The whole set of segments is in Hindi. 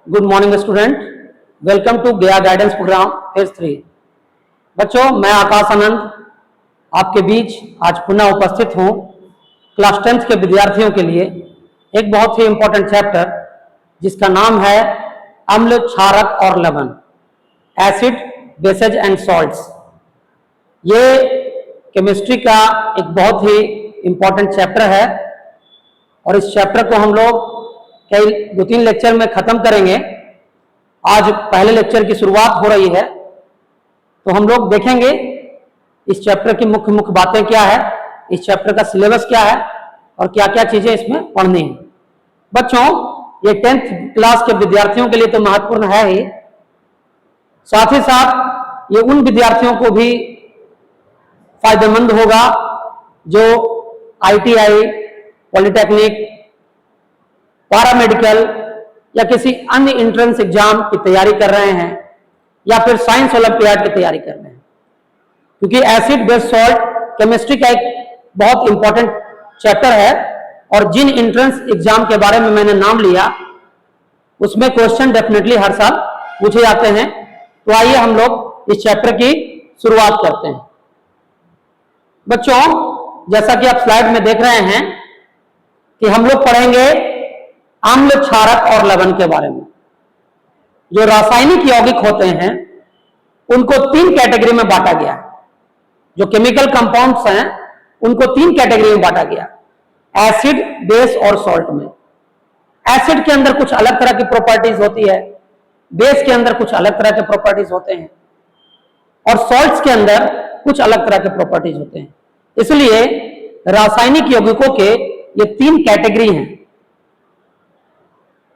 Good morning student, welcome to Gaya guidance programme phase 3। बच्चों, मैं आकाश आनंद आपके बीच आज पुनः उपस्थित हूं क्लास 10th के विद्यार्थियों के लिए एक बहुत ही इंपॉर्टेंट चैप्टर जिसका नाम है अम्ल, क्षारक और लवण, एसिड, बेसेज एंड सॉल्ट्स। ये केमिस्ट्री का एक बहुत ही इंपॉर्टेंट चैप्टर है और इस चैप्टर को हम लोग कई 2-3 लेक्चर में खत्म करेंगे। आज पहले लेक्चर की शुरुआत हो रही है, तो हम लोग देखेंगे इस चैप्टर की मुख्य मुख्य बातें क्या है, इस चैप्टर का सिलेबस क्या है और क्या क्या चीजें इसमें पढ़नी है। बच्चों, ये 10th क्लास के विद्यार्थियों के लिए तो महत्वपूर्ण है ही, साथ ही साथ ये उन विद्यार्थियों को भी फायदेमंद होगा जो ITI, पॉलिटेक्निक, पैरामेडिकल या किसी अन्य एंट्रेंस एग्जाम की तैयारी कर रहे हैं या फिर साइंस ओलंपियाड की तैयारी कर रहे हैं, क्योंकि एसिड, बेस, सॉल्ट केमिस्ट्री का एक बहुत इंपॉर्टेंट चैप्टर है और जिन एंट्रेंस एग्जाम के बारे में मैंने नाम लिया उसमें क्वेश्चन डेफिनेटली हर साल पूछे जाते हैं। तो आइए हम लोग इस चैप्टर की शुरुआत करते हैं। बच्चों, जैसा कि आप स्लाइड में देख रहे हैं कि हम लोग पढ़ेंगे अम्ल, क्षारक और लवण के बारे में। जो रासायनिक यौगिक होते हैं उनको 3 कैटेगरी में बांटा गया है। जो केमिकल कंपाउंड्स हैं उनको 3 कैटेगरी में बांटा गया, एसिड, बेस और सॉल्ट में। एसिड के अंदर कुछ अलग तरह की प्रॉपर्टीज होती है, बेस के अंदर कुछ अलग तरह के प्रॉपर्टीज होते हैं और सॉल्ट्स के अंदर कुछ अलग तरह के प्रॉपर्टीज होते हैं। इसलिए रासायनिक यौगिकों के ये 3 कैटेगरी हैं।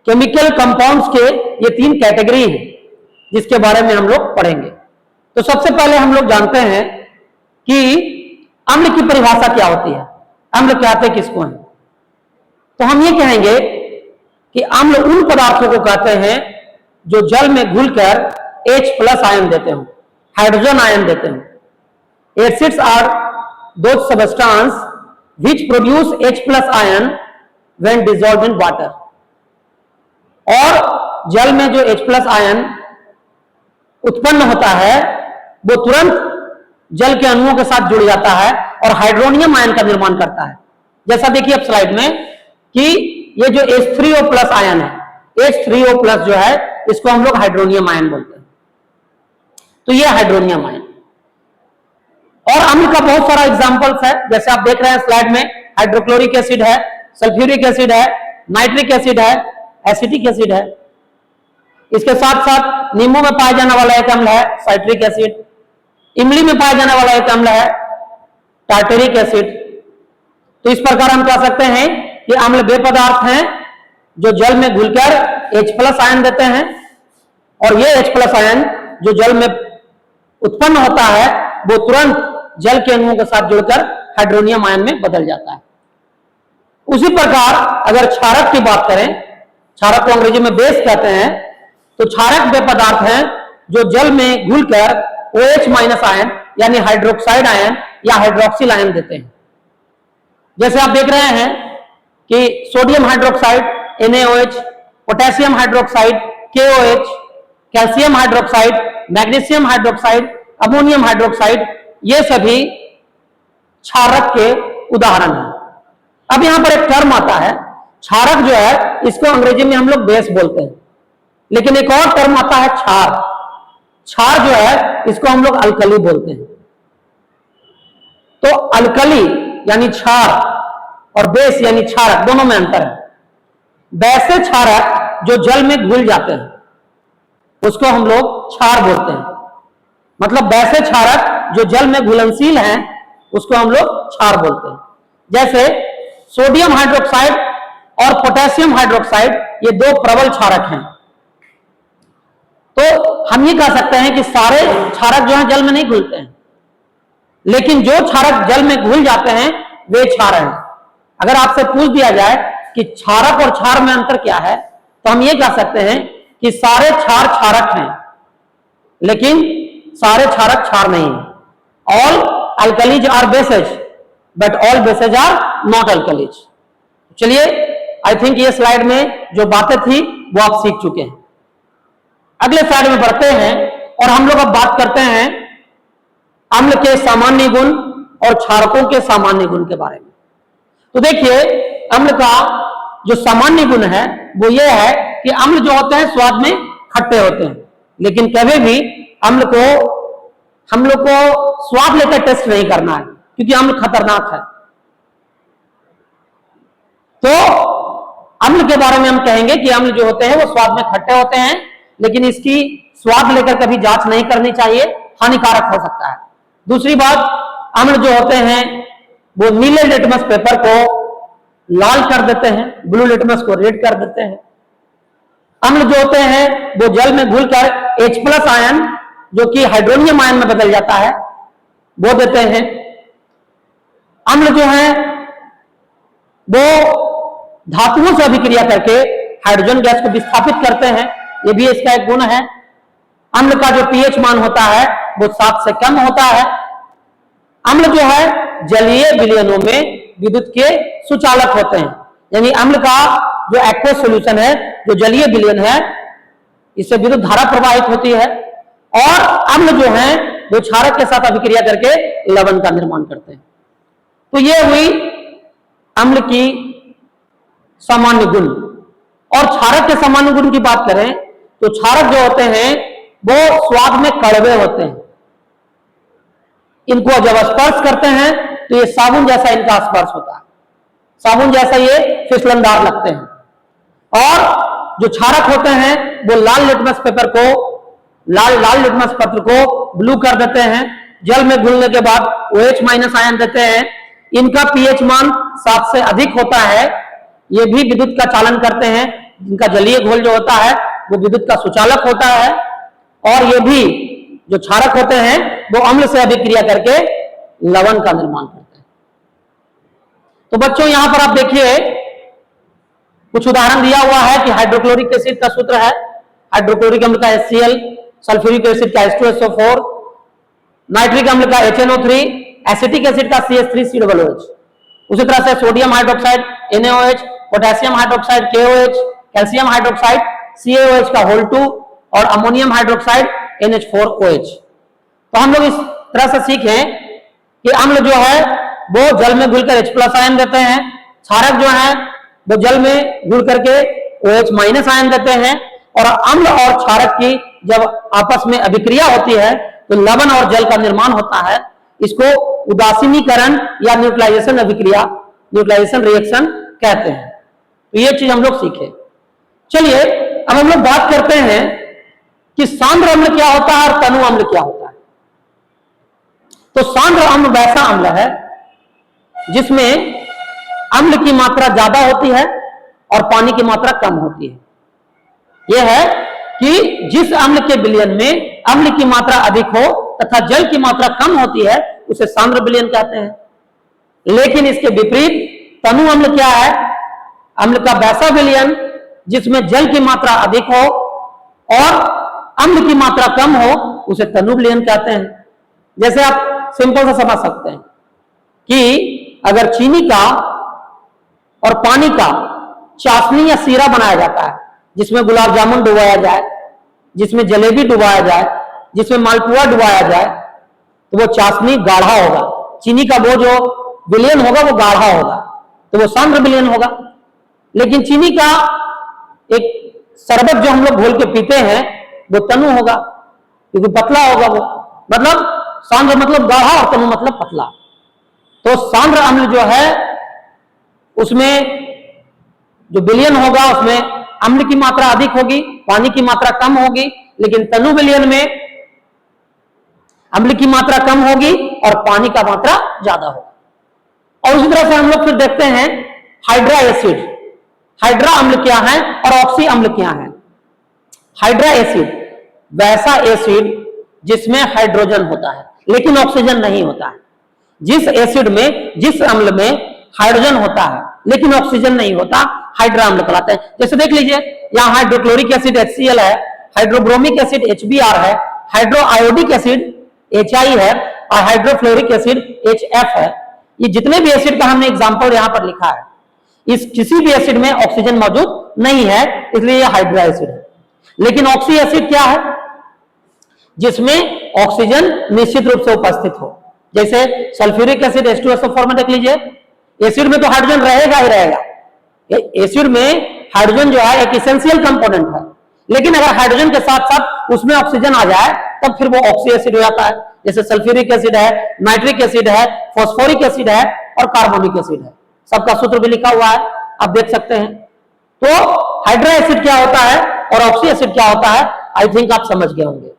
केमिकल कंपाउंड्स के ये 3 कैटेगरी हैं जिसके बारे में हम लोग पढ़ेंगे। तो सबसे पहले हम लोग जानते हैं कि अम्ल की परिभाषा क्या होती है, अम्ल कहते किसको हैं। तो हम ये कहेंगे कि अम्ल उन पदार्थों को कहते हैं जो जल में घुलकर H+ आयन देते हो, हाइड्रोजन आयन देते हैं। Acids are those substances which produce H+ ion when dissolved in water. और जल में जो H+ आयन उत्पन्न होता है वो तुरंत जल के अणुओं के साथ जुड़ जाता है और हाइड्रोनियम आयन का निर्माण करता है। जैसा देखिए अब स्लाइड में कि ये जो H3O+ आयन है, H3O+ जो है इसको हम लोग हाइड्रोनियम आयन बोलते हैं। तो ये हाइड्रोनियम आयन। और अम्ल का बहुत सारा एग्जांपल्स है, जैसे आप देख रहे हैं स्लाइड में, हाइड्रोक्लोरिक एसिड है, सल्फ्यूरिक एसिड है, नाइट्रिक एसिड है, एसिटिक एसिड है। इसके साथ साथ नींबू में पाया जाने वाला एक अम्ल है साइट्रिक एसिड, इमली में पाया जाने वाला एक अम्ल है टार्टेरिक एसिड। तो इस प्रकार हम कह सकते हैं कि अम्ल वे पदार्थ हैं जो जल में घुलकर H+ आयन देते हैं और ये H+ आयन जो जल में उत्पन्न होता है वो तुरंत जल के अणुओं के साथ जुड़कर हाइड्रोनियम आयन में बदल जाता है। उसी प्रकार अगर क्षारक की बात करें, क्षारक को अंग्रेजी में बेस कहते हैं, तो क्षारक वे पदार्थ हैं जो जल में घुलकर OH- आयन यानी हाइड्रोक्साइड आयन या हाइड्रोक्सिल आयन देते हैं। जैसे आप देख रहे हैं कि sodium hydroxide NaOH, potassium hydroxide KOH, calcium hydroxide, magnesium hydroxide, ammonium hydroxide, ये सभी क्षारक के उदाहरण हैं। अब यहां पर एक टर्म आता है क्षारक, जो है इसको अंग्रेजी में हम लोग बेस बोलते हैं, लेकिन एक और टर्म आता है क्षार। क्षार जो है इसको हम लोग अल्कली बोलते हैं। तो अल्कली यानी क्षार और बेस यानी क्षारक, दोनों में अंतर है। वैसे क्षारक जो जल में घुल जाते हैं उसको हम लोग क्षार बोलते हैं। मतलब वैसे क्षारक जो जल में घुलनशील हैं उसको हम लोग क्षार बोलते हैं। जैसे सोडियम हाइड्रोक्साइड और पोटेशियम हाइड्रोक्साइड, ये 2 प्रबल क्षारक हैं। तो हम ये कह सकते हैं कि सारे क्षारक जो हैं जल में नहीं घुलते हैं, लेकिन जो क्षारक जल में घुल जाते हैं वे क्षार हैं। अगर आपसे पूछ दिया जाए कि क्षारक और क्षार में अंतर क्या है, तो हम ये कह सकते हैं कि सारे क्षार क्षारक हैं लेकिन सारे क्षारक क्षार नहीं है। All alkalis are bases but all bases are not alkalis. चलिए, आई थिंक ये स्लाइड में जो बातें थी वो आप सीख चुके हैं। अगले स्लाइड में बढ़ते हैं और हम लोग अब बात करते हैं अम्ल के सामान्य गुण और क्षारकों के सामान्य गुण के बारे में। तो देखिए, अम्ल का जो सामान्य गुण है वो ये है कि अम्ल जो होते हैं स्वाद में खट्टे होते हैं, लेकिन कभी भी अम्ल को हम लोग को स्वाद लेकर टेस्ट नहीं करना है, क्योंकि अम्ल खतरनाक है। तो अम्ल के बारे में हम कहेंगे कि अम्ल जो होते हैं वो स्वाद में खट्टे होते हैं, लेकिन इसकी स्वाद लेकर कभी जांच नहीं करनी चाहिए, हानिकारक हो सकता है। दूसरी बात, अम्ल जो होते हैं वो नीले लिटमस पेपर को लाल कर देते हैं, ब्लू लिटमस को रेड कर देते हैं। अम्ल जो होते हैं वो जल में घुलकर H+ आयन, जो कि हाइड्रोनियम आयन में बदल जाता है, वो देते हैं। अम्ल जो है वो धातुओं से अभिक्रिया करके हाइड्रोजन गैस को विस्थापित करते हैं, ये भी इसका एक गुण है। अम्ल का जो pH मान होता है वो 7 से कम होता है। अम्ल जो है जलीय विलयनों में विद्युत के सुचालक होते हैं, यानी अम्ल का जो एक्वस सॉल्यूशन है, जो जलीय विलयन है, इससे विद्युत धारा प्रवाहित होती है। और अम्ल जो है वो क्षारक के साथ अभिक्रिया करके लवण का निर्माण करते हैं। तो ये हुई अम्ल की सामान्य गुण। और क्षारक के सामान्य गुण की बात करें तो क्षारक जो होते हैं वो स्वाद में कड़वे होते हैं। इनको जब स्पर्श करते हैं तो ये साबुन जैसा इनका स्पर्श होता है, साबुन जैसा ये फिसलनदार लगते हैं। और जो क्षारक होते हैं वो लाल लिटमस पेपर को लाल लिटमस पत्र को ब्लू कर देते हैं, जल में घुलने के बाद OH- आयन देते हैं। इनका pH मान 7 से अधिक होता है, ये भी विद्युत का चालन करते हैं। इनका जलीय घोल जो होता है वो विद्युत का सुचालक होता है। और ये भी जो क्षारक होते हैं वो अम्ल से अभिक्रिया करके लवण का निर्माण करते हैं। तो बच्चों, यहां पर आप देखिए कुछ उदाहरण दिया हुआ है कि हाइड्रोक्लोरिक एसिड का सूत्र है, हाइड्रोक्लोरिक अम्ल का HCl, सल्फ्यूरिक एसिड का H2SO4, नाइट्रिक अम्ल का HNO3, एसिटिक एसिड का CH3COOH। उसी तरह से sodium hydroxide NaOH, potassium hydroxide KOH, calcium hydroxide CaOH का होल 2 और अमोनियम हाइड्रोक्साइड NH4OH। तो हम लोग इस तरह से सीखें कि अम्ल जो है वो जल में घुलकर H+ आयन देते हैं, क्षारक जो है वो जल में घुल करके OH- आयन देते हैं। और अम्ल और क्षारक की जब आपस में अभिक्रिया होती है तो लवण और जल का निर्माण होता है। इसको उदासीनीकरण या न्यूट्रलाइजेशन अभिक्रिया, न्यूट्रलाइजेशन रिएक्शन कहते हैं। तो ये चीज हम लोग सीखे। चलिए अब हम लोग बात करते हैं कि सांद्र अम्ल क्या होता है और तनु अम्ल क्या होता है। तो सांद्र अम्ल वैसा अम्ल है जिसमें अम्ल की मात्रा ज्यादा होती है और पानी की मात्रा कम होती है। यह है कि जिस अम्ल के विलयन में अम्ल की मात्रा अधिक हो तथा जल की मात्रा कम होती है उसे सांद्र विलयन कहते हैं। लेकिन इसके विपरीत तनु अम्ल क्या है? अम्ल का वैसा विलयन जिसमें जल की मात्रा अधिक हो और अम्ल की मात्रा कम हो उसे तनु विलयन कहते हैं। जैसे आप सिंपल से समझ सकते हैं कि अगर चीनी का और पानी का चाशनी या सीरा बनाया जाता है, जिसमें गुलाब जामुन डुबाया जाए, जिसमें जलेबी डुबाया जाए, जिसमें मालपुआ डुबाया जाए, तो वो चाशनी गाढ़ा होगा। चीनी का वो जो विलयन होगा वो गाढ़ा होगा, तो वो सांद्र विलयन होगा। लेकिन चीनी का एक शरबत जो हम लोग घोल के पीते हैं वो तनु होगा, क्योंकि पतला होगा वो। मतलब सांद्र मतलब गाढ़ा और तनु मतलब पतला। तो सांद्र अम्ल जो है उसमें जो विलयन होगा उसमें अम्ल की मात्रा अधिक होगी, पानी की मात्रा कम होगी। लेकिन तनु विलयन में अम्ल की मात्रा कम होगी और पानी का मात्रा ज्यादा होगा। और उसी तरह से हम लोग फिर देखते हैं हाइड्रा एसिड। हाइड्रा अम्ल क्या है और ऑक्सी अम्ल क्या है? हाइड्रा एसिड वैसा एसिड जिसमें हाइड्रोजन होता है लेकिन ऑक्सीजन नहीं होता है। जिस एसिड में, जिस अम्ल में हाइड्रोजन होता है लेकिन ऑक्सीजन नहीं होता, हाइड्रा अम्ल कहलाते हैं। जैसे देख लीजिए, यहाँ हाइड्रोक्लोरिक एसिड HCl है, हाइड्रोब्रोमिक एसिड HBr है, हाइड्रो आयोडिक एसिड HI है और हाइड्रोफ्लोरिक एसिड HF है। ये जितने भी एसिड का हमने एग्जांपल यहाँ पर लिखा है, इस किसी भी एसिड में ऑक्सीजन मौजूद नहीं है, इसलिए यह हाइड्रा एसिड है। लेकिन ऑक्सी एसिड क्या है? जिसमें ऑक्सीजन निश्चित रूप से उपस्थित हो, जैसे सल्फ्यूरिक एसिड H2SO फॉर्मेट देख लीजिए। एसिड में तो हाइड्रोजन रहेगा ही रहेगा। एसिड में हाइड्रोजन जो है एक इसेंशियल कंपोनेंट है, लेकिन अगर हाइड्रोजन के साथ साथ उसमें ऑक्सीजन आ जाए तब फिर वो ऑक्सी एसिड हो जाता है। जैसे सल्फ्यूरिक एसिड है, नाइट्रिक एसिड है, फॉस्फोरिक एसिड है और कार्बोनिक एसिड है। सबका सूत्र भी लिखा हुआ है, आप देख सकते हैं। तो हाइड्रा एसिड क्या होता है और ऑक्सी एसिड क्या होता है, आई थिंक आप समझ गए होंगे।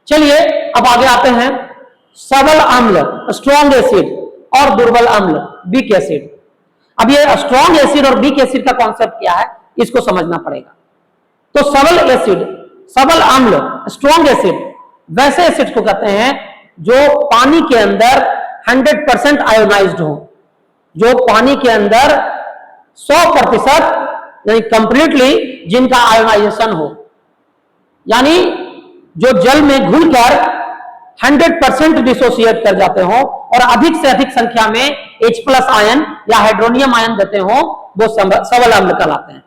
चलिए अब आगे आते हैं। सबल अम्ल स्ट्रॉन्ग एसिड और दुर्बल अम्ल वीक एसिड। अब ये स्ट्रॉन्ग एसिड और वीक एसिड का कॉन्सेप्ट क्या है, इसको समझना पड़ेगा। तो सबल एसिड, सबल अम्ल, स्ट्रॉन्ग एसिड वैसे एसिड को कहते हैं जो पानी के अंदर 100% आयोनाइज्ड हो, जो पानी के अंदर 100% यानी कंप्लीटली जिनका आयोनाइजेशन हो, यानी जो जल में घुलकर 100% डिसोसिएट कर जाते हो और अधिक से अधिक संख्या में H+ आयन या हाइड्रोनियम आयन देते हो, वो सबल अम्ल कहलाते हैं।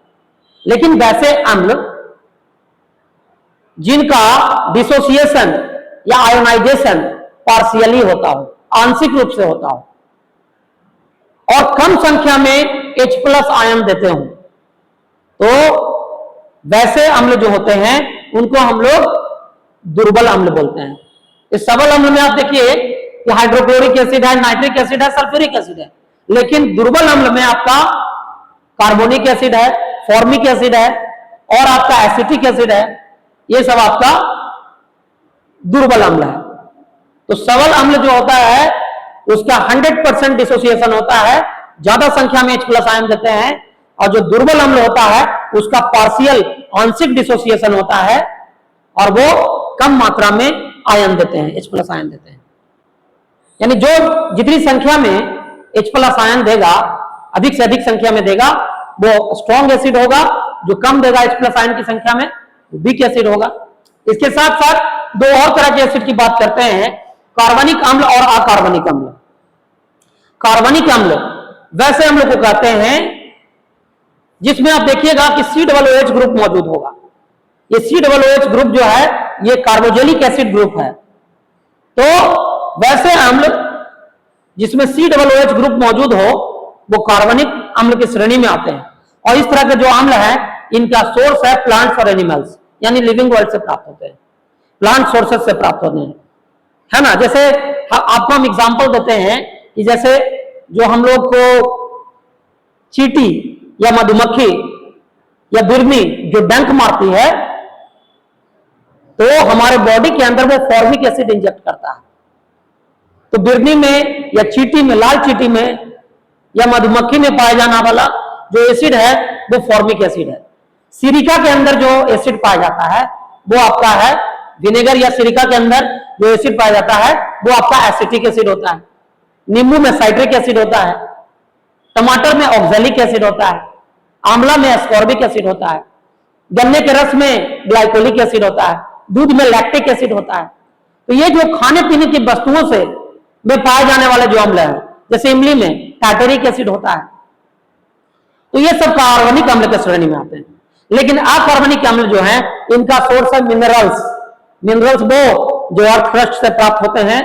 लेकिन वैसे अम्ल जिनका डिसोसिएशन या आयोनाइजेशन पार्शियली होता हो, आंशिक रूप से होता हो, और कम संख्या में H+ आयन देते हो, तो वैसे अम्ल जो होते हैं उनको हम लोग दुर्बल अम्ल बोलते हैं। इस सबल अम्ल में आप देखिए कि हाइड्रोक्लोरिक एसिड है, नाइट्रिक एसिड है, सल्फ्यूरिक एसिड है, लेकिन दुर्बल अम्ल में आपका कार्बोनिक एसिड है, फॉर्मिक एसिड है और आपका एसिटिक एसिड है। ये सब आपका दुर्बल अम्ल है। तो सबल अम्ल जो होता है उसका 100% डिसोसिएशन होता है, ज्यादा संख्या में H+ आयन देते हैं, और जो दुर्बल अम्ल होता है उसका पार्शियल आंशिक डिसोसिएशन होता है और वो कम मात्रा में आयन देते हैं, H+ आयन देते हैं। यानी जो जितनी संख्या में H+ आयन देगा, अधिक से अधिक संख्या में देगा, वो स्ट्रॉन्ग एसिड होगा। जो कम देगा H+ आयन की संख्या में, वीक एसिड होगा। इसके साथ साथ दो और तरह के एसिड की बात करते हैं, कार्बनिक अम्ल और अकार्बनिक अम्ल। कार्बनिक अम्ल वैसे अम्ल को कहते हैं जिसमें आप देखिएगा कि C+OH ग्रुप मौजूद होगा। ये C+OH ग्रुप जो है ये कार्बोजेलिक एसिड ग्रुप है। तो वैसे अम्ल जिसमें C+OH ग्रुप मौजूद हो वो कार्बनिक अम्ल की श्रेणी में आते हैं। और इस तरह के जो अम्ल है इनका सोर्स है प्लांट्स और एनिमल्स, यानी लिविंग वर्ल्ड से प्राप्त होते हैं, प्लांट सोर्सेस से प्राप्त होते हैं, है ना। जैसे आपको हम एग्जांपल देते हैं कि जैसे जो हम लोग को चींटी या मधुमक्खी या बिर्नी जो डंक मारती है तो हमारे बॉडी के अंदर वो फॉर्मिक एसिड इंजेक्ट करता है। तो बिर्नी में या चींटी में, लाल चींटी में या मधुमक्खी में पाया जाने वाला जो एसिड है वो फॉर्मिक एसिड है। सिरिका के अंदर जो एसिड पाया जाता है वो आपका है, विनेगर या सिरिका के अंदर जो एसिड पाया जाता है वो आपका एसिटिक एसिड होता है। नींबू में साइट्रिक एसिड होता है, टमाटर में ऑक्सैलिक एसिड होता है, आंवला में एस्कॉर्बिक एसिड होता है, गन्ने के रस में ग्लाइकोलिक एसिड होता है, दूध में लैक्टिक एसिड होता है। तो ये जो खाने पीने की वस्तुओं से में पाए जाने वाले जो अम्ल है, जैसे इमली में टार्टरिक एसिड होता है, तो ये सब कार्बनिक अम्ल के श्रेणी में आते हैं। लेकिन अकार्बनिक अम्ल जो है इनका सोर्स है मिनरल्स। मिनरल्स वो जो अर्थ क्रस्ट से प्राप्त होते हैं,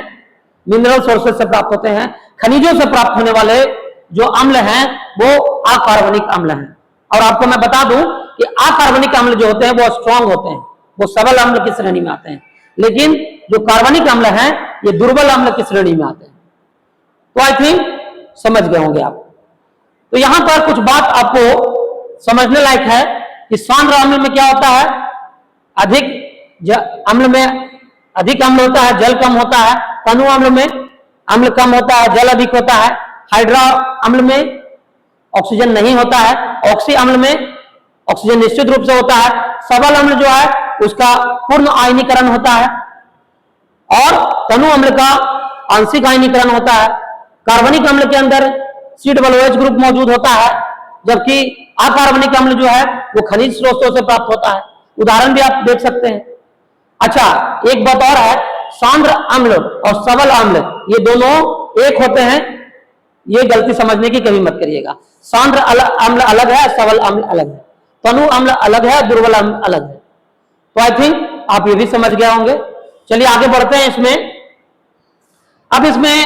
मिनरल सोर्सेज से प्राप्त होते हैं, खनिजों से प्राप्त होने वाले जो अम्ल हैं वो अकार्बनिक अम्ल हैं। और आपको मैं बता दूं कि अकार्बनिक अम्ल जो होते हैं वो स्ट्रॉन्ग होते हैं, वो सबल अम्ल की श्रेणी में आते हैं। लेकिन जो कार्बनिक अम्ल हैं ये दुर्बल अम्ल की श्रेणी में आते हैं। तो आई थिंक समझ गए होंगे आप। तो यहां पर कुछ बात आपको समझने लायक है कि सांद्र अम्ल में क्या होता है, अधिक अम्ल में अधिक अम्ल होता है, जल कम होता है। तनु अम्ल में अम्ल कम होता है, जल अधिक होता है। हाइड्रा अम्ल में ऑक्सीजन नहीं होता है, ऑक्सी अम्ल में ऑक्सीजन निश्चित रूप से होता है। सबल अम्ल जो है उसका पूर्ण आयनीकरण होता है और तनु अम्ल का आंशिक आयनीकरण होता है। कार्बनिक अम्ल के अंदर C+OH ग्रुप मौजूद होता है, जबकि अकार्बनिक अम्ल जो है वो खनिज स्रोतों से प्राप्त होता है। उदाहरण भी आप देख सकते हैं। अच्छा, एक बात और है, सांद्र अम्ल और सबल अम्ल ये दोनों एक होते हैं, ये गलती समझने की कभी मत करिएगा। सांद्र अम्ल अलग है, सबल अम्ल अलग है, तनु अम्ल अलग है, दुर्बल अम्ल अलग है। तो आई थिंक आप ये भी समझ गए होंगे। चलिए आगे बढ़ते हैं इसमें। अब इसमें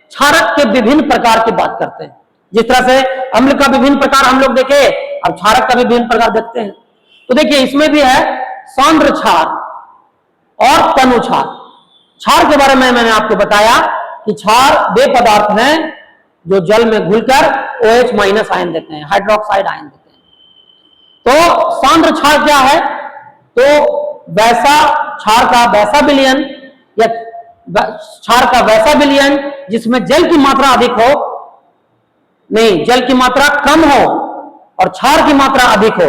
क्षारक के विभिन्न प्रकार की बात करते हैं। जिस तरह से अम्ल का विभिन्न प्रकार हम लोग देखे, अब क्षारक का भी विभिन्न प्रकार देखते हैं। तो देखिए इसमें भी है सांद्र क्षार और तनु क्षार। क्षार के बारे में मैंने आपको बताया कि क्षार वे पदार्थ हैं जो जल में घुलकर OH माइनस आयन देते हैं, हाइड्रोक्साइड आयन देते हैं। तो सांद्र क्षार क्या है? तो वैसा क्षार का वैसा विलयन या क्षार का वैसा विलयन जिसमें जल की मात्रा अधिक हो, नहीं जल की मात्रा कम हो और क्षार की मात्रा अधिक हो,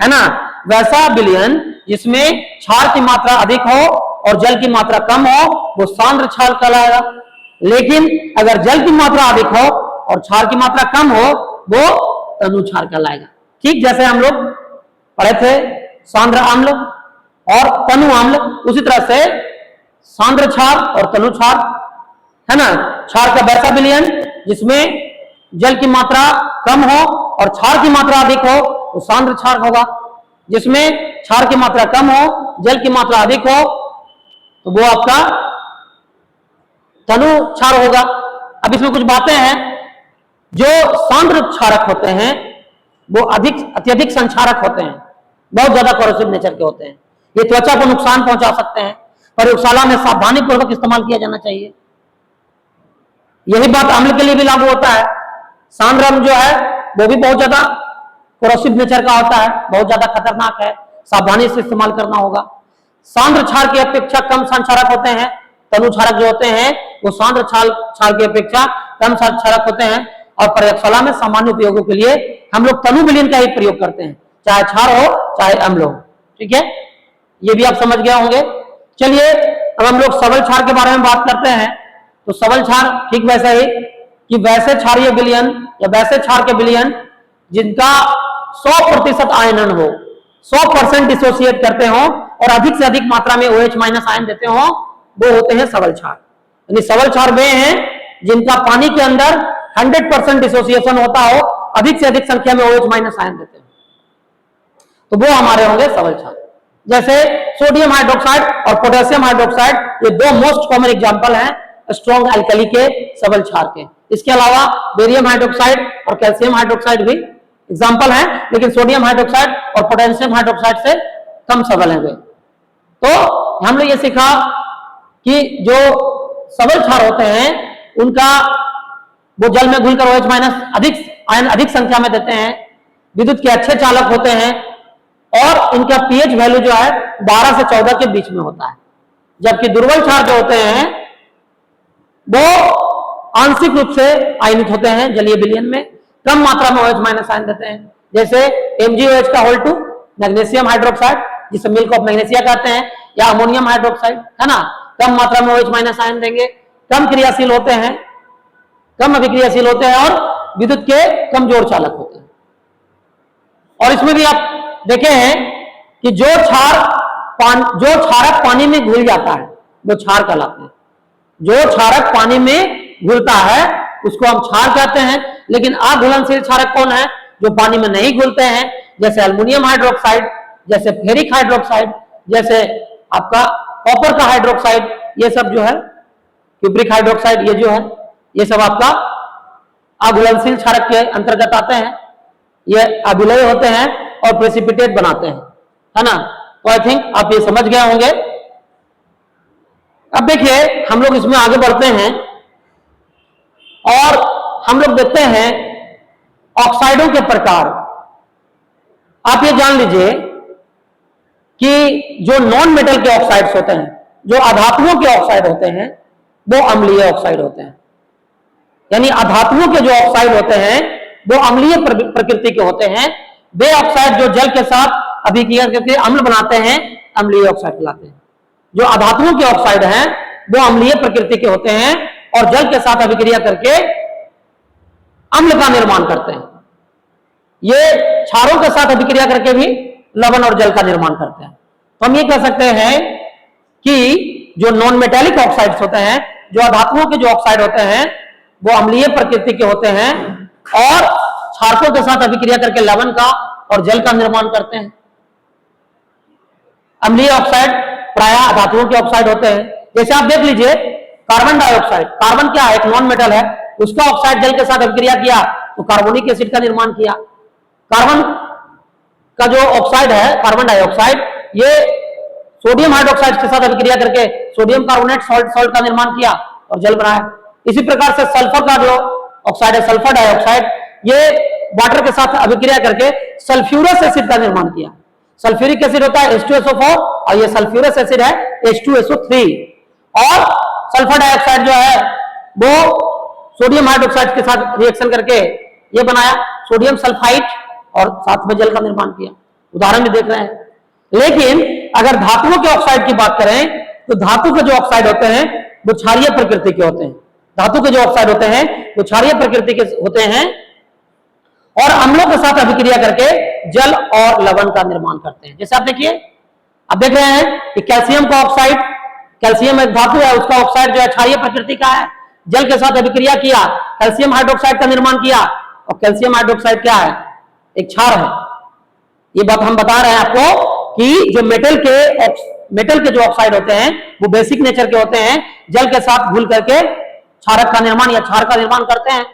है ना, वैसा विलयन जिसमें क्षार की मात्रा अधिक हो और जल की मात्रा कम हो, वो सांद्र क्षार कहलाएगा। लेकिन अगर जल की मात्रा अधिक हो और क्षार की मात्रा कम हो, वो तनु क्षार कहलाएगा। ठीक जैसे हम लोग पढ़े थे सांद्र अम्ल और तनु अम्ल, उसी तरह से सांद्र क्षार और तनु क्षार, है ना। क्षार का वैसा विलयन जिसमें जल की मात्रा कम हो और क्षार की मात्रा अधिक हो, वो सांद्र क्षार होगा। जिसमें क्षार की मात्रा कम हो, जल की मात्रा अधिक हो, तो वो आपका तनु क्षार होगा। अब इसमें कुछ बातें हैं। जो सांद्र क्षारक होते हैं वो अत्यधिक संक्षारक होते हैं, बहुत ज्यादा कोरोसिव नेचर के होते हैं। ये त्वचा को नुकसान पहुंचा सकते हैं। प्रयोगशाला में सावधानी पूर्वक इस्तेमाल किया जाना चाहिए। यही बात अम्ल के लिए भी लागू होता है। सांद्र अम्ल जो है वो भी बहुत ज्यादा कोरोसिव नेचर का होता है, बहुत ज्यादा खतरनाक है, सावधानी से इस्तेमाल करना होगा। सांद्र क्षार की अपेक्षा कम संक्षारक होते हैं। तनु क्षारक जो होते हैं वो सांद्र क्षार की अपेक्षा कम संक्षारक होते हैं और प्रयोगशाला में सामान्य उपयोगों के लिए हम लोग तनु विलयन का ही प्रयोग करते हैं, चाहे क्षार हो चाहे अम्ल हो। ठीक है, ये भी आप समझ गए होंगे। चलिए अब हम लोग सबल क्षार के बारे में बात करते हैं। तो सबल क्षार ठीक वैसा ही कि वैसे क्षारीय विलयन या वैसे क्षार के विलयन जिनका 100% आयनन हो, 100% डिसोसिएट करते हो और अधिक से अधिक मात्रा में OH माइनस आयन देते हो, वो होते हैं सबल क्षार। यानी सबल क्षार वे हैं जिनका पानी के अंदर 100% डिसोसिएशन होता हो, अधिक से अधिक संख्या में OH माइनस आयन देते हो, तो वो हमारे होंगे सबल क्षार। जैसे सोडियम हाइड्रोक्साइड और पोटेशियम हाइड्रोक्साइड, ये दो मोस्ट कॉमन एग्जांपल हैं स्ट्रॉन्ग अल्कली के सबल क्षार के। इसके अलावा बेरियम हाइड्रोक्साइड और कैल्शियम हाइड्रोक्साइड भी एग्जांपल हैं, लेकिन सोडियम हाइड्रोक्साइड और पोटेशियम हाइड्रोक्साइड से कम सबल हैं वे। तो हम लोग ये सीखा कि जो सबल क्षार होते हैं उनका वो जल में घुलकर OH माइनस अधिक संख्या में देते हैं, विद्युत के अच्छे चालक होते हैं और इनका pH वैल्यू जो है 12 से 14 के बीच में होता है। जबकि दुर्बल क्षार जो होते हैं वो आंशिक रूप से आयनित होते हैं जलीय विलयन में, कम मात्रा में OH माइनस आयन देते हैं। जैसे MgOH का होल 2 मैग्नीशियम हाइड्रोक्साइड, जिसे मिल्क ऑफ मैग्नीशिया कहते हैं, या अमोनियम हाइड्रोक्साइड, है ना, कम मात्रा में OH माइनस आयन देंगे, कम क्रियाशील होते हैं, कम अभिक्रियाशील होते हैं और विद्युत के कमजोर चालक होते हैं। और इसमें भी आप देखे हैं कि जो क्षारक पानी में घुल जाता है वो क्षार कहलाते हैं। जो क्षारक पानी में घुलता है उसको हम क्षार कहते हैं। लेकिन अघुलनशील क्षारक कौन है? जो पानी में नहीं घुलते हैं, जैसे एल्युमिनियम हाइड्रोक्साइड, जैसे फेरिक हाइड्रोक्साइड, जैसे आपका कॉपर का हाइड्रोक्साइड, ये सब जो है क्यूप्रिक हाइड्रोक्साइड, ये जो है ये सब आपका अघुलनशील क्षारक के अंतर्गत आते हैं। ये अभिलय होते हैं और प्रेसिपिटेट बनाते हैं, है ना। तो आई थिंक आप ये समझ गए होंगे। अब देखिए हम लोग इसमें आगे बढ़ते हैं और हम लोग देखते हैं ऑक्साइडों के प्रकार। आप ये जान लीजिए कि जो नॉन मेटल के ऑक्साइड्स होते हैं, जो अधातुओं के ऑक्साइड होते हैं, वो अम्लीय ऑक्साइड होते हैं। यानी अधातुओं के जो ऑक्साइड होते हैं वो अम्लीय प्रकृति के होते हैं। वे ऑक्साइड जो जल के साथ अभिक्रिया करके अम्ल बनाते हैं, अम्लीय ऑक्साइड कहलाते हैं। जो अधातुओं के ऑक्साइड हैं वो अम्लीय प्रकृति के होते हैं और जल के साथ अभिक्रिया करके अम्ल का निर्माण करते हैं। ये क्षारों के साथ अभिक्रिया करके भी लवण और जल का निर्माण करते हैं। तो हम ये कह सकते हैं कि जो नॉन मेटेलिक ऑक्साइड्स होते हैं, जो अधातुओं के जो ऑक्साइड होते हैं, वो अम्लीय प्रकृति के होते हैं और क्षारकों के साथ अभिक्रिया करके लवण का और जल का निर्माण करते हैं। अम्लीय ऑक्साइड प्रायः धातुओं के ऑक्साइड होते हैं। जैसे आप देख लीजिए कार्बन डाइऑक्साइड, कार्बन क्या है, एक नॉन मेटल है, उसका ऑक्साइड जल के साथ अभिक्रिया किया तो कार्बोनिक एसिड का निर्माण किया। कार्बन का जो ऑक्साइड है कार्बन डाइऑक्साइड, ये सोडियम हाइड्रोक्साइड के साथ अभिक्रिया करके सोडियम कार्बोनेट सॉल्ट का निर्माण किया और जल बनाया। इसी प्रकार से सल्फर का जो ऑक्साइड है सल्फर डाइऑक्साइड, ये वाटर के साथ अभिक्रिया करके सल्फ्यूरस एसिड का निर्माण किया। सल्फ्यूरिक एसिड होता है H2SO4 और ये सल्फ्यूरस एसिड है H2SO3। और सल्फर डाइऑक्साइड जो है वो सोडियम हाइड्रोक्साइड के साथ रिएक्शन करके ये बनाया सोडियम सल्फाइड और साथ में जल का निर्माण किया। उदाहरण में देख रहे हैं। लेकिन अगर धातुओं के ऑक्साइड की बात करें तो धातु के जो ऑक्साइड होते हैं वो क्षारीय प्रकृति के होते हैं। धातु के जो ऑक्साइड होते हैं वो क्षारीय प्रकृति के होते हैं और अम्लों के साथ अभिक्रिया करके जल और लवण का निर्माण करते हैं। जैसे आप देखिए, आप देख रहे हैं कि कैल्शियम का ऑक्साइड, कैल्शियम एक धातु है, उसका ऑक्साइड जो है क्षारीय प्रकृति का है, जल के साथ अभिक्रिया किया, कैल्शियम हाइड्रोक्साइड का निर्माण किया। और कैल्शियम हाइड्रोक्साइड क्या है, एक क्षार है। ये बात हम बता रहे हैं आपको कि जो मेटल के जो ऑक्साइड होते हैं वो बेसिक नेचर के होते हैं, जल के साथ घुल करके क्षारक का निर्माण या क्षार का निर्माण करते हैं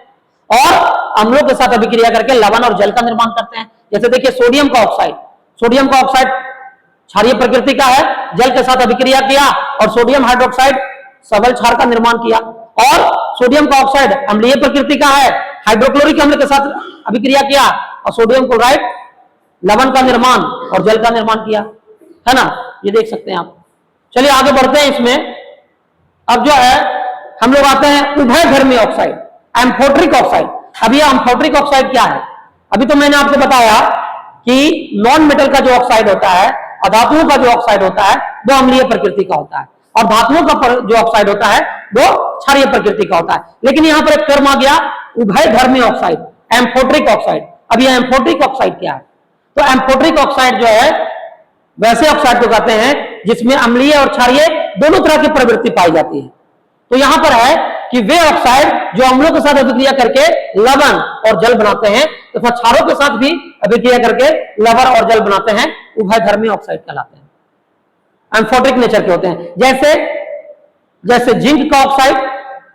और अम्लों के साथ अभिक्रिया करके लवण और जल का निर्माण करते हैं। जैसे देखिए सोडियम का ऑक्साइड क्षारीय प्रकृति का है, जल के साथ अभिक्रिया किया और सोडियम हाइड्रोक्साइड सबल क्षार का निर्माण किया। और सोडियम का ऑक्साइड अम्लीय प्रकृति का है, हाइड्रोक्लोरिक अम्ल के साथ अभिक्रिया किया और सोडियम क्लोराइड लवण का निर्माण और जल का निर्माण किया, है ना, ये देख सकते हैं आप। चलिए आगे बढ़ते हैं इसमें। अब जो है हम लोग आते हैं उभयधर्मी ऑक्साइड, एम्फोट्रिक ऑक्साइड। अब ये एम्फोट्रिक ऑक्साइड क्या है? अभी तो मैंने आपको बताया कि नॉन मेटल का जो ऑक्साइड होता है, अधातुओं का जो ऑक्साइड होता है वो अम्लीय प्रकृति का होता है और धातुओं का जो ऑक्साइड होता है वो क्षारीय प्रकृति का होता है। लेकिन यहां पर एक टर्म आ गया उभयधर्मी ऑक्साइड, एम्फोट्रिक ऑक्साइड। अब ये एम्फोट्रिक ऑक्साइड क्या है? तो एम्फोट्रिक ऑक्साइड जो है वैसे ऑक्साइड को कहते हैं जिसमें अम्लीय और क्षारीय दोनों तरह की प्रवृत्ति पाई जाती है। तो यहां पर है कि वे ऑक्साइड जो अम्लों के साथ अभिक्रिया करके लवण और जल बनाते हैं तथा तो क्षारों के साथ भी अभिक्रिया करके लवण और जल बनाते हैं, उभयधर्मी ऑक्साइड कहलाते हैं, एम्फोट्रिक नेचर के होते हैं। जैसे जिंक का ऑक्साइड,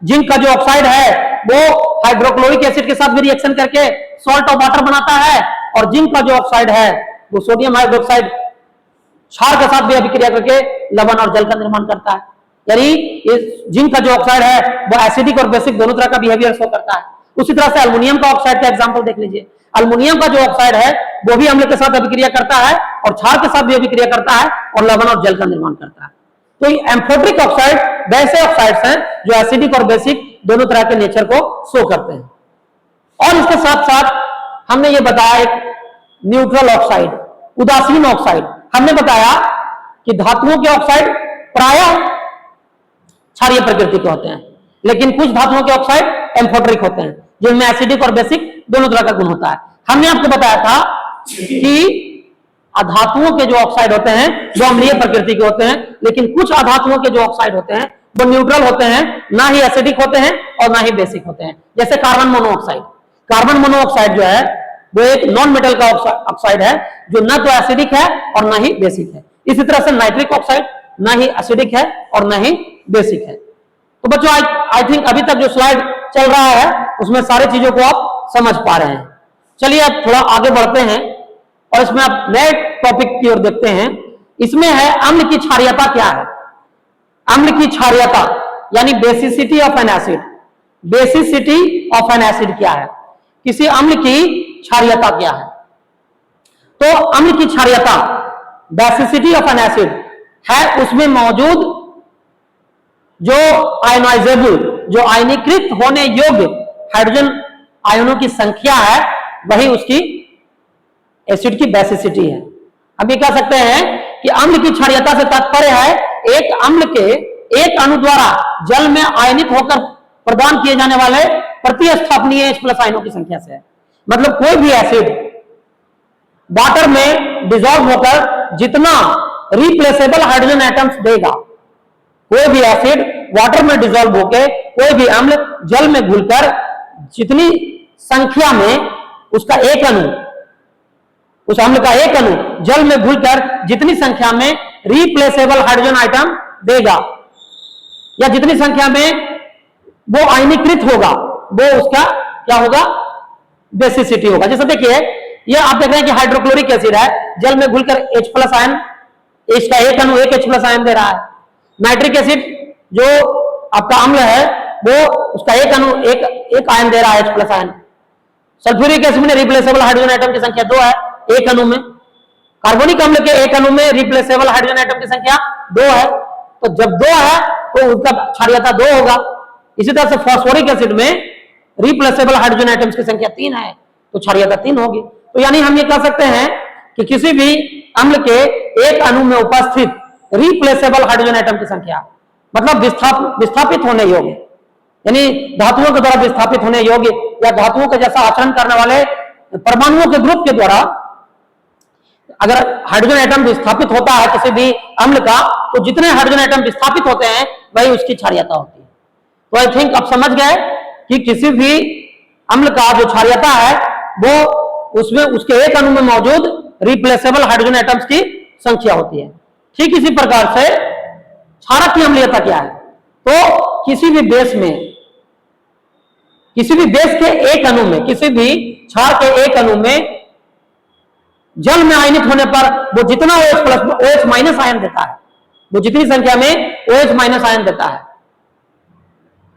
जिंक का जो ऑक्साइड है वो हाइड्रोक्लोरिक एसिड के साथ भी रिएक्शन करके सॉल्ट ऑफ वाटर बनाता है और जिंक का जो ऑक्साइड है वो सोडियम हाइड्रोक्साइड क्षार के साथ भी अभिक्रिया करके लवण और जल का निर्माण करता है। यानी जिंक का जो ऑक्साइड है वो एसिडिक और बेसिक दोनों तरह का बिहेवियर शो करता है। उसी तरह से एल्युमिनियम का ऑक्साइड का एग्जांपल देख लीजिए। एल्युमिनियम का जो ऑक्साइड है वो भी अम्ल के साथ अभिक्रिया करता है और क्षार के साथ भी अभिक्रिया करता है और लवण और जल का निर्माण करता है। तो एम्फोट्रिक ऑक्साइड वैसे ऑक्साइड्स हैं जो एसिडिक और बेसिक दोनों तरह के नेचर को शो करते हैं। और इसके साथ साथ हमने ये बताया एक न्यूट्रल ऑक्साइड, उदासीन ऑक्साइड। हमने बताया कि धातुओं के ऑक्साइड प्रायः क्षारीय प्रकृति के होते हैं, लेकिन कुछ धातुओं के ऑक्साइड एम्फोट्रिक होते हैं जिनमें एसिडिक और बेसिक दोनों तरह का गुण होता है। हमने आपको बताया था कि अधातुओं के जो ऑक्साइड होते हैं वो अम्लीय प्रकृति के होते हैं, लेकिन कुछ अधातुओं के जो ऑक्साइड होते हैं वो न्यूट्रल होते हैं, ना ही एसिडिक होते हैं और ना ही बेसिक होते हैं। जैसे कार्बन मोनोऑक्साइड, कार्बन मोनोऑक्साइड जो है वो एक नॉन मेटल का ऑक्साइड है जो ना तो एसिडिक है और ना ही बेसिक है। इसी तरह से नाइट्रिक ऑक्साइड ना ही एसिडिक है और ना ही बेसिक है। तो बच्चों आई थिंक अभी तक जो स्लाइड चल रहा है उसमें सारी चीजों को आप समझ पा रहे हैं। चलिए अब थोड़ा आगे बढ़ते हैं और इसमें आप नए टॉपिक की ओर देखते हैं। इसमें है अम्ल की क्षारीयता क्या है। अम्ल की क्षारीयता यानी basicity of N acid. Basicity of N acid क्या है, किसी अम्ल की क्षारीयता क्या है? तो अम्ल की क्षारीयता बेसिसिटी ऑफ एन एसिड है उसमें मौजूद जो आयनाइजेबल, जो आयनीकृत होने योग्य हाइड्रोजन आयनों की संख्या है वही उसकी एसिड की बेसिसिटी है। हम ये कह सकते हैं कि अम्ल की क्षारीयता से तात्पर्य है एक अम्ल के एक अणु द्वारा जल में आयनित होकर प्रदान किए जाने वाले प्रतिस्थापनीय H+ आयनों की संख्या से है। मतलब कोई भी एसिड वाटर में डिसॉल्व होकर जितना रिप्लेसेबल हाइड्रोजन एटम्स देगा, कोई भी एसिड वाटर में डिसॉल्व होकर कोई भी अम्ल जल में घुलकर जितनी संख्या में उसका एक अणु, उस अम्ल का एक अणु जल में घुलकर जितनी संख्या में रिप्लेसेबल हाइड्रोजन आइटम देगा, या जितनी संख्या में वो आयनीकृत होगा वो उसका क्या होगा, बेसिसिटी होगा। जैसे देखिए ये आप देख रहे हैं कि हाइड्रोक्लोरिक एसिड है, जल में घुलकर H+ आयन, इसका एक अणु एक H+ आयन दे रहा है। नाइट्रिक एसिड जो आपका अम्ल है वो उसका एक अणु एक आयन दे रहा है H+ आयन। सल्फ्यूरिक एसिड में रिप्लेसेबल हाइड्रोजन आइटम की संख्या 2 है एक अणु में। कार्बोनिक अम्ल के एक अणु में रिप्लेसेबल हाइड्रोजन आइटम की संख्या 2 है, तो जब 2 है तो उसका क्षारीयता 2 होगा। इसी तरह से फास्फोरिक एसिड में रिप्लेसेबल हाइड्रोजन आइटम्स की संख्या 3 है, तो क्षारीयता 3 होगी। तो यानी हम ये कह सकते हैं कि किसी भी अम्ल के एक अणु में उपस्थित रिप्लेसेबल हाइड्रोजन आइटम की संख्या, मतलब विस्थापित होने योग्य, यानी धातुओं के द्वारा विस्थापित होने योग्य या धातुओं के जैसा आचरण करने वाले परमाणुओं के ग्रुप के द्वारा अगर हाइड्रोजन आइटम विस्थापित होता है किसी भी अम्ल का, तो जितने हाइड्रोजन आइटम विस्थापित होते हैं वही उसकी क्षारीयता होती है। तो आई थिंक आप समझ गए कि किसी भी अम्ल का जो क्षारीयता है वो उसमें उसके एक अणु में मौजूद रिप्लेसेबल हाइड्रोजन आइटम्स की संख्या होती है। ठीक इसी प्रकार से क्षारक की अम्लीयता क्या है, तो किसी भी बेस में, किसी भी बेस के एक अणु में, किसी भी क्षार के एक अणु में जल में आयनित होने पर वो जितना OH- आयन देता है, वो जितनी संख्या में OH- आयन देता है,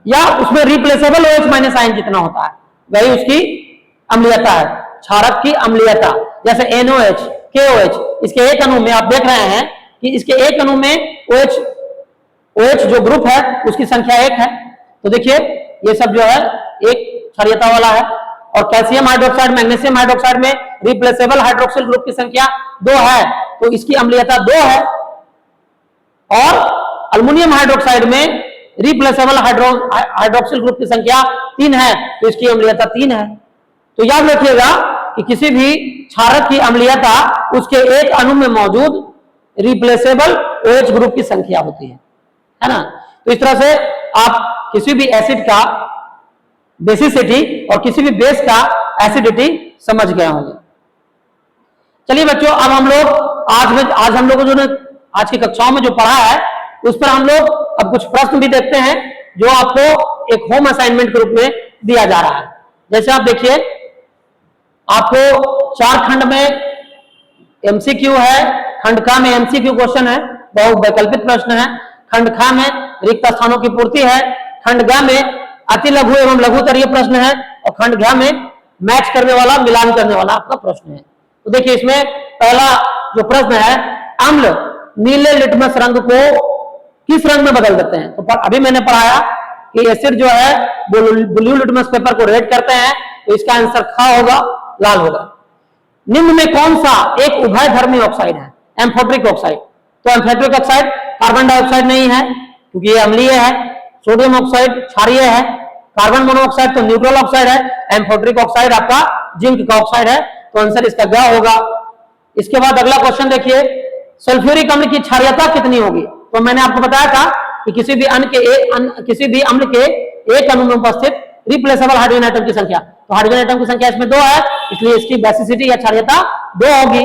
या उसमें रिप्लेसेबल OH- आयन जितना होता है वही उसकी अम्लीयता है, क्षारक की अम्लीयता। जैसे NOH, KOH, इसके एक अणु में आप देख रहे हैं कि इसके एक अणु में OH जो ग्रुप है उसकी संख्या 1 है, तो देखिए ये सब जो है एक क्षारीयता वाला है। और कैल्शियम हाइड्रोक्साइड, मैग्नीशियम हाइड्रोक्साइड में रिप्लेसेबल हाइड्रोक्सिल ग्रुप की संख्या 2 है, तो इसकी अम्लीयता 2 है। और अल्युमिनियम हाइड्रोक्साइड में रिप्लेसेबल हाइड्रोक्सिल ग्रुप की संख्या 3 है, तो इसकी अम्लीयता 3 है। तो याद रखिएगा कि किसी भी क्षारक की अम्लीयता उसके एक अणु में मौजूद रिप्लेसेबल OH ग्रुप की संख्या होती है ना। तो इस तरह से आप किसी भी एसिड का बेसिसिटी और किसी भी बेस का एसिडिटी समझ गए होंगे। चलिए बच्चों, अब हम लोग आज हम लोगों ने आज की कक्षाओं में जो पढ़ा है उस पर हम लोग अब कुछ प्रश्न भी देखते हैं जो आपको एक होम असाइनमेंट के रूप में दिया जा रहा है। जैसे आप देखिए, आपको 4 खंड में MCQ है, खंड ख में MCQ क्वेश्चन है, बहुत वैकल्पिक प्रश्न है। खंड ख में रिक्त स्थानों की पूर्ति है, खंड ग में अति लघु एवं लघुतरीय प्रश्न है, और खंड घ में मैच करने वाला, मिलान करने वाला आपका प्रश्न है। तो देखिए इसमें पहला जो प्रश्न है, अम्ल नीले लिटमस रंग को किस रंग में बदल देते हैं। तो अभी मैंने पढ़ाया कि एसिड जो है ब्लू लिटमस पेपर को रेड करते हैं, तो इसका आंसर ख होगा, लाल होगा। निम्न में कौन सा एक उभयधर्मी ऑक्साइड है, एम्फोटेरिक ऑक्साइड। तो एम्फोटेरिक ऑक्साइड कार्बन डाइऑक्साइड नहीं है क्योंकि ये अम्लीय है, सोडियम ऑक्साइड क्षारीय है, कार्बन मोनोऑक्साइड तो न्यूट्रल ऑक्साइड है, एम्फोटेरिक ऑक्साइड आपका जिंक का ऑक्साइड है, तो आंसर इसका ग होगा। इसके बाद अगला क्वेश्चन देखिए, सल्फ्यूरिक अम्ल की क्षारीयता कितनी होगी। तो मैंने आपको बताया था कि किसी भी अम्ल के एक अणु में उपस्थित रिप्लेसेबल हाइड्रोजन आइटम की संख्या, तो हाइड्रोजन आइटम की संख्या इसमें 2 है, इसलिए इसकी बेसिसिटी या क्षारीयता 2 होगी।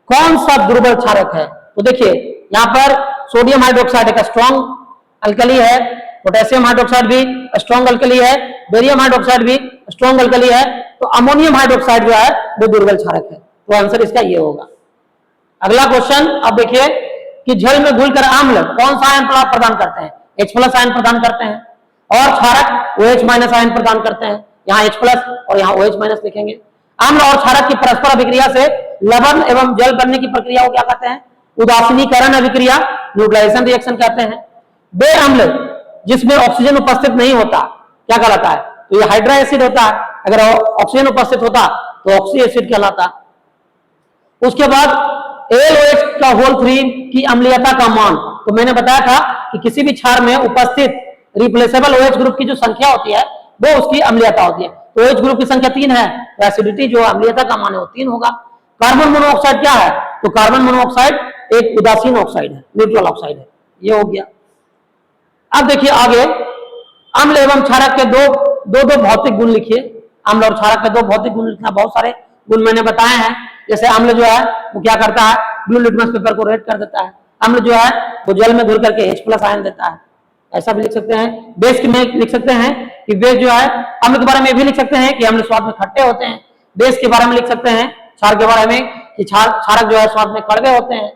कौन सा दुर्बल क्षारक है, तो देखिए यहाँ पर सोडियम हाइड्रोक्साइड एक स्ट्रॉन्ग अल्कली है, पोटेशियम हाइड्रोक्साइड भी स्ट्रॉन्ग अल्कली है, बेरियम हाइड्रोक्साइड भी स्ट्रॉन्ग अल्कली है, तो अमोनियम हाइड्रोक्साइड जो है वो दुर्बल क्षारक है, तो आंसर इसका ये होगा। अगला क्वेश्चन अब देखिए कि जल में घुलकर अम्ल कौन सा आयन प्रदान करते हैं, H+ आयन प्रदान करते हैं, और क्षारक OH- आयन प्रदान करते हैं। यहाँ H+ और यहाँ OH- लिखेंगे। अम्ल और क्षारक की परस्पर अभिक्रिया से लवण एवं जल बनने की प्रक्रिया को क्या कहते हैं, उदासीनीकरण अभिक्रिया, न्यूट्रलाइजेशन रिएक्शन कहते हैं। बे अम्ल जिसमें ऑक्सीजन उपस्थित नहीं होता क्या कहलाता है, तो ये हाइड्रा एसिड होता है, अगर ऑक्सीजन उपस्थित होता तो ऑक्सी एसिड कहलाता। उसके बाद AlOH का होल 3 की अम्लीयता का मान, तो मैंने बताया था कि किसी भी क्षार में उपस्थित रिप्लेसेबल OH ग्रुप की जो संख्या होती है वो उसकी अम्लीयता होती है, तो OH ग्रुप की संख्या 3 है, तो एसिडिटी जो अम्लीयता का मान है वो 3 होगा। कार्बन मोनोऑक्साइड क्या है, तो कार्बन मोनोऑक्साइड एक उदासीन ऑक्साइड है, न्यूट्रल ऑक्साइड है, ये हो गया। अब देखिए आगे, अम्ल एवं क्षारक के दो भौतिक गुण लिखिए। अम्ल और क्षारक के 2 भौतिक गुण लिखना, बहुत सारे गुण मैंने बताए हैं। जैसे अम्ल जो है वो क्या करता है, ब्लू लिटमस पेपर को रेड कर देता है, अम्ल जो है वो जल में घुल करके H+ आयन देता है। ऐसा भी लिख सकते हैं। बेस में लिख सकते हैं कि बेस जो है, अम्ल के बारे में भी लिख सकते हैं कि अम्ल स्वाद में खट्टे होते हैं। बेस के बारे में लिख सकते हैं, क्षार के बारे में, कि क्षारक जो है स्वाद में कड़वे होते हैं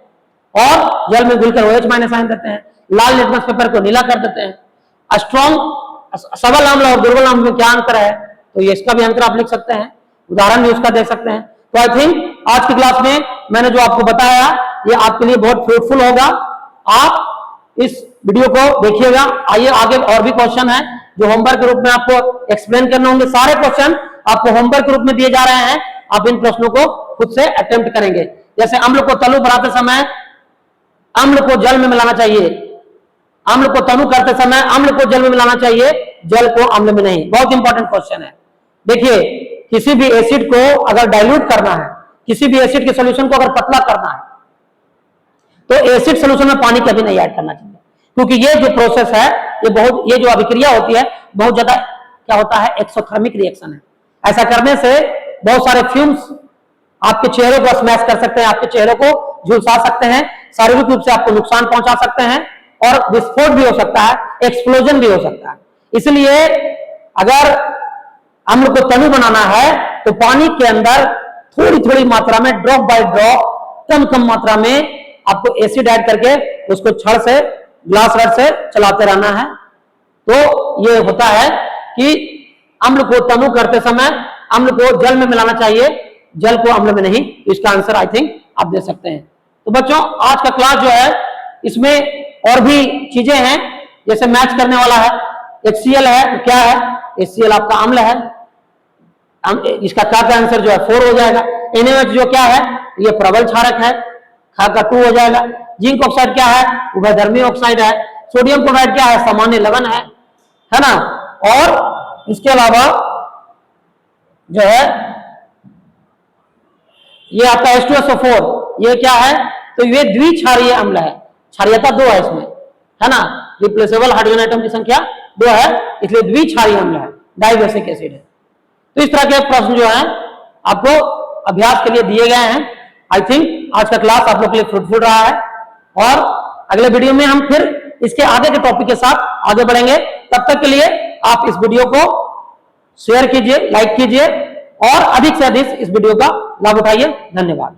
और जल में घुलकर OH- आयन देते हैं। लाल लिटमस पेपर को नीला कर देते हैं। स्ट्रॉन्ग सबल अम्ल और दुर्बल अम्ल में क्या अंतर है, तो ये इसका भी अंतर आप लिख सकते हैं, उदाहरण भी उसका देख सकते हैं। तो आई थिंक आज की क्लास में मैंने जो आपको बताया ये आपके लिए बहुत फ्रूटफुल होगा। आप इस वीडियो को देखिएगा। आइए आगे और भी क्वेश्चन है जो होमवर्क के रूप में आपको एक्सप्लेन करने होंगे। सारे क्वेश्चन आपको होमवर्क के रूप में दिए जा रहे हैं, आप इन प्रश्नों को खुद से अटेम्प्ट करेंगे। जैसे अम्ल को तनु बनाते समय अम्ल को जल में मिलाना चाहिए, अम्ल को तनु करते समय अम्ल को जल में मिलाना चाहिए, जल को अम्ल में नहीं। बहुत इंपॉर्टेंट क्वेश्चन है। देखिए, किसी भी एसिड को अगर डाइल्यूट करना है, किसी भी एसिड के सॉल्यूशन को अगर पतला करना है, तो एसिड सॉल्यूशन में पानी कभी नहीं ऐड करना चाहिए, क्योंकि ये जो प्रोसेस है, ये जो अभिक्रिया होती है, बहुत ज्यादा क्या होता है, एक्सोथर्मिक रिएक्शन है। ऐसा करने से बहुत सारे फ्यूम्स आपके चेहरे को स्मैश कर सकते हैं, आपके चेहरे को झुलसा सकते हैं, शारीरिक रूप से आपको नुकसान पहुंचा सकते हैं और विस्फोट भी हो सकता है, एक्सप्लोजन भी हो सकता है। इसलिए अगर अम्ल को तनु बनाना है तो पानी के अंदर थोड़ी थोड़ी मात्रा में, ड्रॉप बाय ड्रॉप, कम कम मात्रा में आपको एसिड ऐड करके उसको छड़ से, ग्लास रड से चलाते रहना है। तो ये होता है कि अम्ल को तनु करते समय अम्ल को जल में मिलाना चाहिए, जल को अम्ल में नहीं। इसका आंसर आई थिंक आप दे सकते हैं। तो बच्चों, आज का क्लास जो है इसमें और भी चीजें हैं, जैसे मैच करने वाला है। HCl है तो क्या है, HCl आपका अम्ल है, इसका का आंसर जो है 4 हो जाएगा। NaOH जो क्या है, ये प्रबल क्षारक है, खा का 2 हो जाएगा। जिंक ऑक्साइड क्या है, उभयधर्मी ऑक्साइड है। सोडियम क्लोराइड क्या है, सामान्य लवण है ना। और इसके अलावा जो है ये आपका H2SO4, ये क्या है, तो ये द्विक्षारीय अम्ल है, क्षारीयता 2 है इसमें, है ना। रिप्लेसेबल हाइड्रोजन आइटम की संख्या 2 है, इसलिए द्विक्षारीय अम्ल है, डाइबेसिक एसिड है। तो इस तरह के प्रश्न जो है आपको अभ्यास के लिए दिए गए हैं। आई थिंक आज का क्लास आप लोग के लिए फ्रूटफुल रहा है और अगले वीडियो में हम फिर इसके आगे के टॉपिक के साथ आगे बढ़ेंगे। तब तक के लिए आप इस वीडियो को शेयर कीजिए, लाइक कीजिए और अधिक से अधिक इस वीडियो का लाभ उठाइए। धन्यवाद।